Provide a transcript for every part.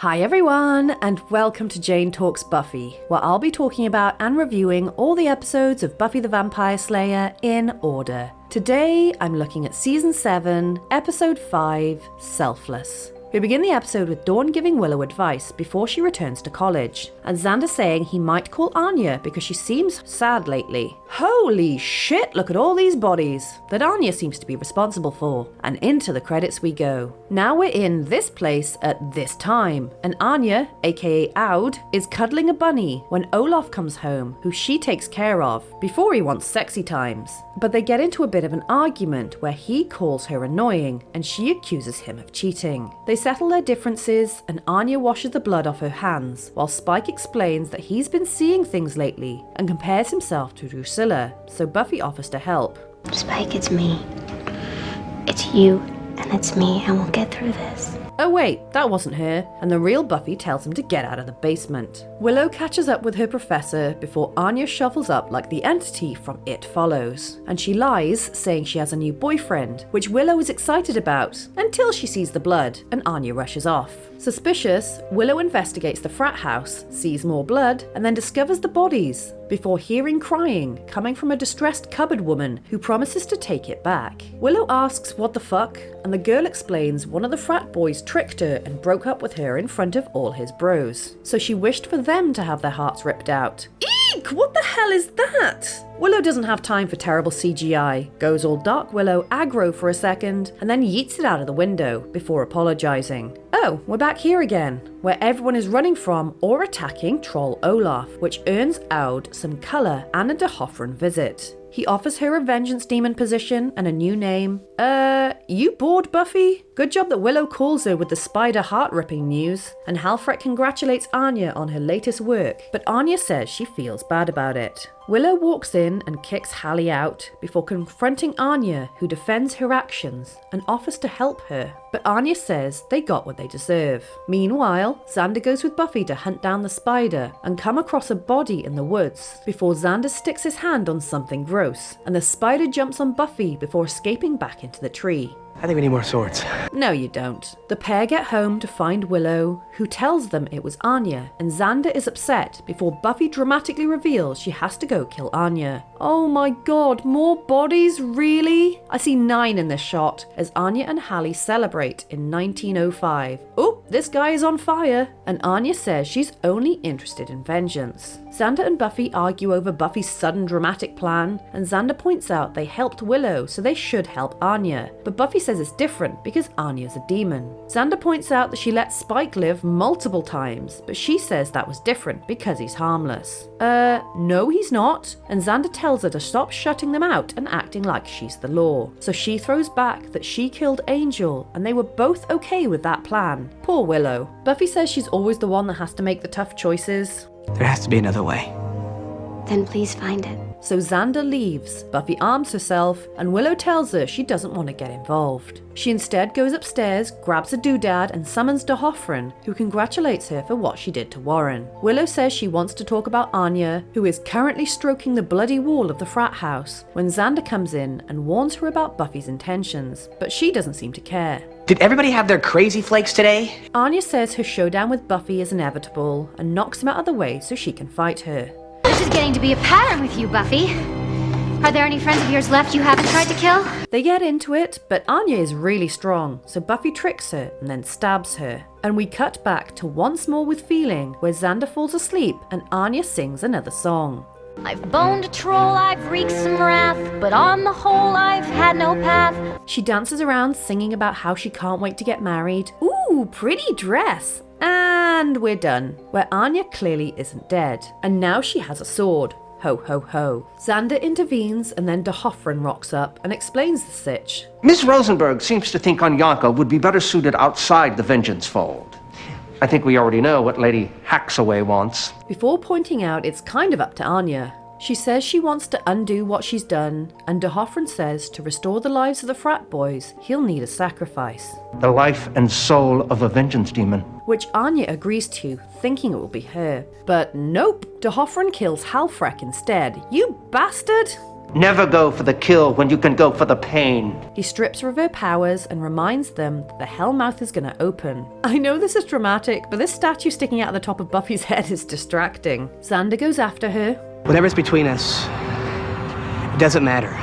Hi everyone, and welcome to Jane Talks Buffy, where I'll be talking about and reviewing all the episodes of Buffy the Vampire Slayer in order. Today, I'm looking at Season 7, Episode 5, Selfless. We begin the episode with Dawn giving Willow advice before she returns to college, and Xander saying he might call Anya because she seems sad lately. Holy shit, look at all these bodies that Anya seems to be responsible for, and into the credits we go. Now we're in this place at this time, and Anya, aka Aud, is cuddling a bunny when Olaf comes home, who she takes care of before he wants sexy times. But they get into a bit of an argument where he calls her annoying and she accuses him of cheating. They settle their differences and Anya washes the blood off her hands, while Spike explains that he's been seeing things lately and compares himself to Drusilla, so Buffy offers to help. Spike, it's me. It's you, and it's me, and we'll get through this. Oh wait, that wasn't her, and the real Buffy tells him to get out of the basement. Willow catches up with her professor before Anya shuffles up like the entity from It Follows, and she lies, saying she has a new boyfriend, which Willow is excited about, until she sees the blood, and Anya rushes off. Suspicious, Willow investigates the frat house, sees more blood, and then discovers the bodies, before hearing crying coming from a distressed cupboard woman who promises to take it back. Willow asks what the fuck, and the girl explains one of the frat boys tricked her and broke up with her in front of all his bros, so she wished for them to have their hearts ripped out. Eek! What the hell is that? Willow doesn't have time for terrible CGI, goes all Dark Willow aggro for a second, and then yeets it out of the window before apologising. Oh, we're back here again, where everyone is running from or attacking Troll Olaf, which earns Aud some colour and a De Hoffren visit. He offers her a vengeance demon position and a new name. You bored, Buffy? Good job that Willow calls her with the spider heart-ripping news, and Halfrek congratulates Anya on her latest work, but Anya says she feels bad about it. Willow walks in and kicks Hallie out before confronting Anya, who defends her actions and offers to help her, but Anya says they got what they deserve. Meanwhile, Xander goes with Buffy to hunt down the spider and come across a body in the woods before Xander sticks his hand on something gross, and the spider jumps on Buffy before escaping back into the tree. I think we need more swords. No, you don't. The pair get home to find Willow, who tells them it was Anya, and Xander is upset before Buffy dramatically reveals she has to go kill Anya. Oh my god, more bodies? Really? I see 9 in this shot, as Anya and Hallie celebrate in 1905. Oh, this guy is on fire, and Anya says she's only interested in vengeance. Xander and Buffy argue over Buffy's sudden dramatic plan, and Xander points out they helped Willow, so they should help Anya. But Buffy says it's different because Anya's a demon. Xander points out that she let Spike live multiple times, but she says that was different because he's harmless. No he's not, and Xander tells her to stop shutting them out and acting like she's the law. So she throws back that she killed Angel, and they were both okay with that plan. Poor Willow. Buffy says she's always the one that has to make the tough choices. There has to be another way. Then please find it. So Xander leaves, Buffy arms herself, and Willow tells her she doesn't want to get involved. She instead goes upstairs, grabs a doodad, and summons De Hoffren, who congratulates her for what she did to Warren. Willow says she wants to talk about Anya, who is currently stroking the bloody wall of the frat house, when Xander comes in and warns her about Buffy's intentions, but she doesn't seem to care. Did everybody have their crazy flakes today? Anya says her showdown with Buffy is inevitable, and knocks him out of the way so she can fight her. This is getting to be a pattern with you, Buffy. Are there any friends of yours left you haven't tried to kill? They get into it, but Anya is really strong, so Buffy tricks her and then stabs her. And we cut back to Once More with Feeling, where Xander falls asleep and Anya sings another song. I've boned a troll, I've wreaked some wrath, but on the whole I've had no path. She dances around singing about how she can't wait to get married. Ooh, pretty dress. And we're done, where Anya clearly isn't dead, and now she has a sword. Ho ho ho. Xander intervenes, and then De Hoffren rocks up and explains the sitch. Miss Rosenberg seems to think Anyanka would be better suited outside the Vengeance Fold. I think we already know what Lady Hacksaway wants. Before pointing out it's kind of up to Anya. She says she wants to undo what she's done, and De Hoffren says to restore the lives of the frat boys, he'll need a sacrifice. The life and soul of a vengeance demon. Which Anya agrees to, thinking it will be her. But nope, De Hoffren kills Halfrek instead. You bastard! Never go for the kill when you can go for the pain. He strips her of her powers and reminds them that the Hellmouth is going to open. I know this is dramatic, but this statue sticking out of the top of Buffy's head is distracting. Xander goes after her. Whatever's between us, it doesn't matter.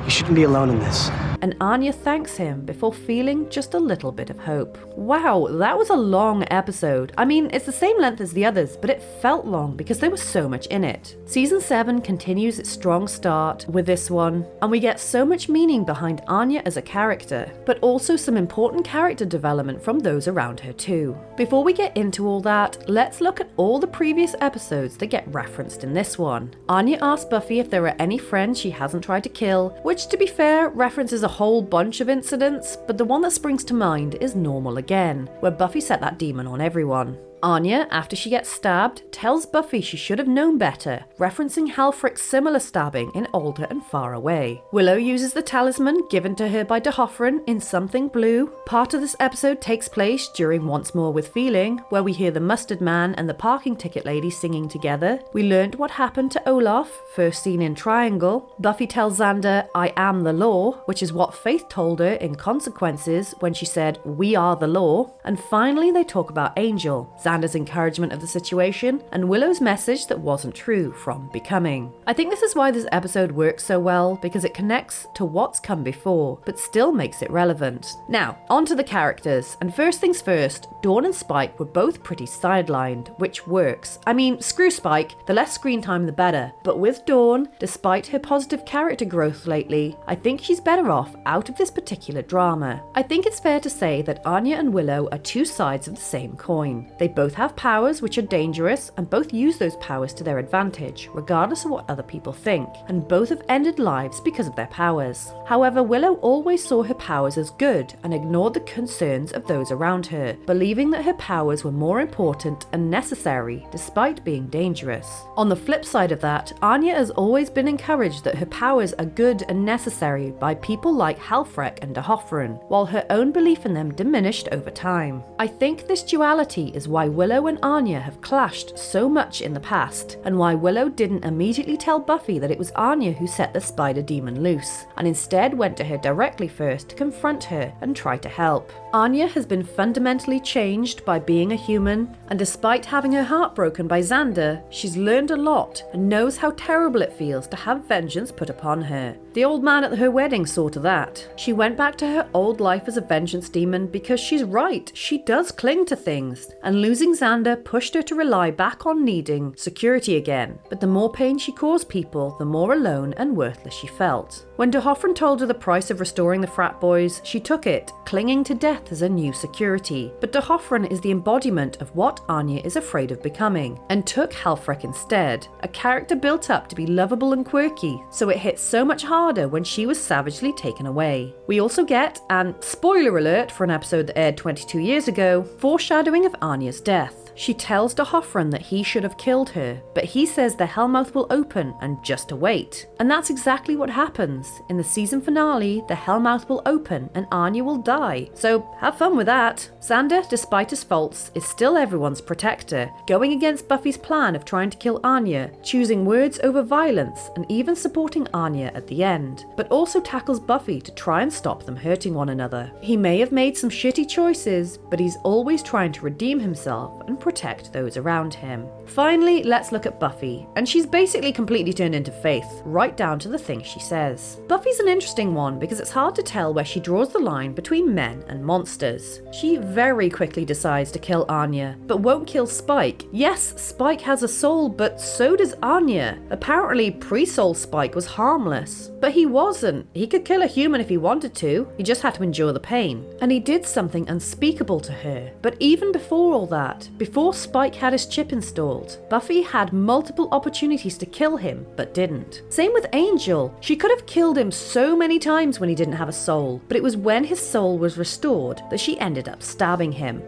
You shouldn't be alone in this. And Anya thanks him before feeling just a little bit of hope. Wow, that was a long episode. I mean, it's the same length as the others, but it felt long because there was so much in it. Season 7 continues its strong start with this one, and we get so much meaning behind Anya as a character, but also some important character development from those around her too. Before we get into all that, let's look at all the previous episodes that get referenced in this one. Anya asks Buffy if there are any friends she hasn't tried to kill, which to be fair references a whole bunch of incidents, but the one that springs to mind is Normal Again, where Buffy set that demon on everyone. Anya, after she gets stabbed, tells Buffy she should have known better, referencing Halfric's similar stabbing in Older and Far Away. Willow uses the talisman given to her by D'Hoffryn in Something Blue. Part of this episode takes place during Once More with Feeling, where we hear the Mustard Man and the parking ticket lady singing together. We learned what happened to Olaf, first seen in Triangle. Buffy tells Xander, "I am the law," which is what Faith told her in Consequences when she said, "We are the law." And finally they talk about Angel, Xander's encouragement of the situation, and Willow's message that wasn't true from Becoming. I think this is why this episode works so well, because it connects to what's come before, but still makes it relevant. Now, on to the characters, and first things first, Dawn and Spike were both pretty sidelined, which works. I mean, screw Spike, the less screen time the better, but with Dawn, despite her positive character growth lately, I think she's better off out of this particular drama. I think it's fair to say that Anya and Willow are two sides of the same coin. They both have powers which are dangerous, and both use those powers to their advantage, regardless of what other people think, and both have ended lives because of their powers. However, Willow always saw her powers as good and ignored the concerns of those around her, believing that her powers were more important and necessary despite being dangerous. On the flip side of that, Anya has always been encouraged that her powers are good and necessary by people like Halfrek and D'Hoffryn, while her own belief in them diminished over time. I think this duality is why Willow and Anya have clashed so much in the past, and why Willow didn't immediately tell Buffy that it was Anya who set the spider demon loose, and instead went to her directly first to confront her and try to help. Anya has been fundamentally changed by being a human, and despite having her heart broken by Xander, she's learned a lot and knows how terrible it feels to have vengeance put upon her. The old man at her wedding saw to that. She went back to her old life as a vengeance demon because she's right, she does cling to things, and losing Xander pushed her to rely back on needing security again. But the more pain she caused people, the more alone and worthless she felt. When D'Hoffryn told her the price of restoring the frat boys, she took it, clinging to death as a new security. But D'Hoffryn is the embodiment of what Anya is afraid of becoming, and took Halfrek instead, a character built up to be lovable and quirky, so it hit so much harder when she was savagely taken away. We also get, and spoiler alert for an episode that aired 22 years ago, foreshadowing of Anya's death. She tells D'Hoffryn that he should have killed her, but he says the Hellmouth will open and just to wait. And that's exactly what happens. In the season finale, the Hellmouth will open and Anya will die. So have fun with that. Xander, despite his faults, is still everyone's protector, going against Buffy's plan of trying to kill Anya, choosing words over violence, and even supporting Anya at the end, but also tackles Buffy to try and stop them hurting one another. He may have made some shitty choices, but he's always trying to redeem himself and protect those around him. Finally, let's look at Buffy, and she's basically completely turned into Faith, right down to the things she says. Buffy's an interesting one because it's hard to tell where she draws the line between men and monsters. She very quickly decides to kill Anya, but won't kill Spike. Yes, Spike has a soul, but so does Anya. Apparently, pre-soul Spike was harmless, but he wasn't. He could kill a human if he wanted to, he just had to endure the pain. And he did something unspeakable to her. But even before all that, before Spike had his chip installed, Buffy had multiple opportunities to kill him, but didn't. Same with Angel. She could have killed him so many times when he didn't have a soul, but it was when his soul was restored that she ended up stabbing him.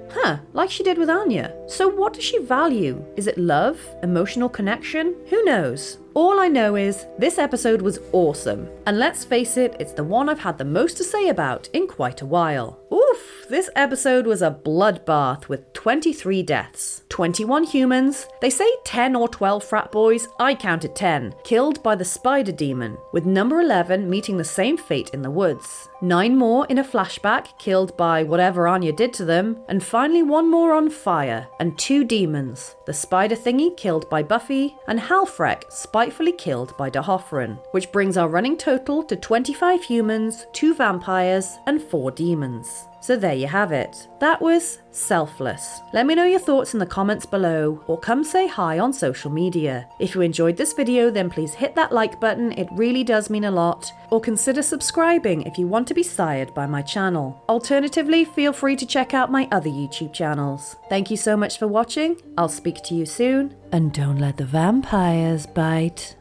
Like she did with Anya. So what does she value? Is it love? Emotional connection? Who knows? All I know is this episode was awesome, and let's face it, it's the one I've had the most to say about in quite a while. Oof, this episode was a bloodbath with 23 deaths, 21 humans, they say 10 or 12 frat boys, I counted 10, killed by the spider demon, with number 11 meeting the same fate in the woods. 9 more in a flashback, killed by whatever Anya did to them, and finally 1 more on fire, and 2 demons, the spider thingy killed by Buffy, and Halfrek spitefully killed by D'Hoffrun, which brings our running total to 25 humans, 2 vampires, and 4 demons. So there you have it. That was Selfless. Let me know your thoughts in the comments below, or come say hi on social media. If you enjoyed this video, then please hit that like button, it really does mean a lot, or consider subscribing if you want to be sired by my channel. Alternatively, feel free to check out my other YouTube channels. Thank you so much for watching, I'll speak to you soon, and don't let the vampires bite.